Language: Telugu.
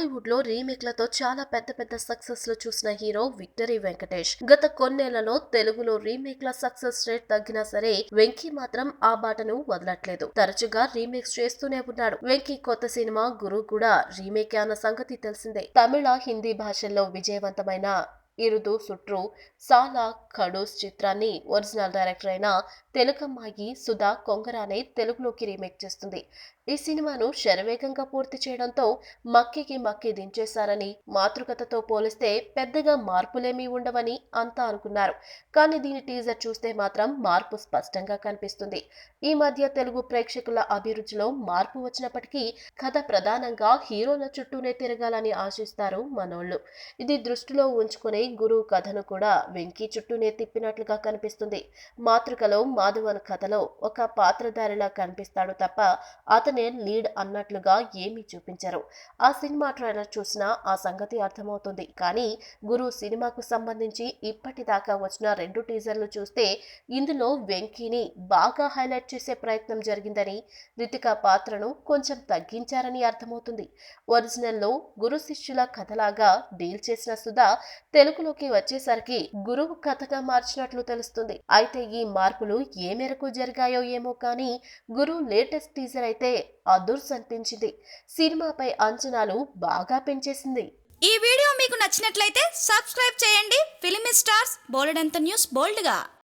టాలీవుడ్ లో రీమేక్లతో చాలా పెద్ద పెద్ద సక్సెస్ లు చూసిన హీరో విక్టరీ వెంకటేష్. గత కొన్నేళ్లలో తెలుగులో రీమేక్ల సక్సెస్ రేట్ తగ్గినా సరే వెంకీ మాత్రం ఆ బాటను వదలట్లేదు. తరచుగా రీమేక్స్ చేస్తూనే ఉన్నాడు. వెంకీ కొత్త సినిమా గురు కూడా రీమేక్ అన్న సంగతి తెలిసిందే. తమిళ, హిందీ భాషల్లో విజయవంతమైన ఇరుదు సుట్రు సాలా ఖడూస్ చిత్రాన్ని ఒరిజినల్ డైరెక్టర్ అయిన తెలుగమ్మాయి సుధా కొంగరానే తెలుగులోకి రీమేక్ చేస్తుంది. ఈ సినిమాను శరవేగంగా పూర్తి చేయడంతో మక్కి దించేశారని, మాతృకథతో పోలిస్తే పెద్దగా మార్పులేమీ ఉండవని అంతా అనుకున్నారు. కానీ దీని టీజర్ చూస్తే మాత్రం మార్పు స్పష్టంగా కనిపిస్తుంది. ఈ మధ్య తెలుగు ప్రేక్షకుల అభిరుచిలో మార్పు వచ్చినప్పటికీ కథ ప్రధానంగా హీరోల చుట్టూనే తిరగాలని ఆశిస్తారు మనోళ్లు. ఇది దృష్టిలో ఉంచుకునే గురువు కథను కూడా వెంకీ చుట్టూనే తిప్పినట్లుగా కనిపిస్తుంది. మాతృకలో మాధవన్ కథలో ఒక పాత్రధారిలా కనిపిస్తాడు తప్ప అతనే లీడ్ అన్నట్లుగా ఏమీ చూపించరు. ఆ సినిమా ట్రైలర్ చూసినా ఆ సంగతి అర్థమవుతుంది. కానీ గురు సినిమాకు సంబంధించి ఇప్పటిదాకా వచ్చిన 2 టీజర్లు చూస్తే ఇందులో వెంకీని బాగా హైలైట్ చేసే ప్రయత్నం జరిగిందని, రితిక పాత్రను కొంచెం తగ్గించారని అర్థమవుతుంది. ఒరిజినల్లో గురు శిష్యుల కథలాగా డీల్ చేసిన సుధా తెలుగులోకి వచ్చేసరికి గురువు కథగా మార్చినట్లు తెలుస్తుంది. అయితే ఈ మార్పులు ఏ మేరకు జరిగాయో ఏమో కానీ గురు లేటెస్ట్ టీజర్ అయితే అదుర్స్ అనిపించింది. సినిమాపై అంచనాలు బాగా పెంచేసింది. ఈ వీడియో మీకు నచ్చినట్లయితే సబ్స్క్రైబ్ చేయండి. ఫిలిమి స్టార్స్ బోలెడంత న్యూస్ బోల్డ్గా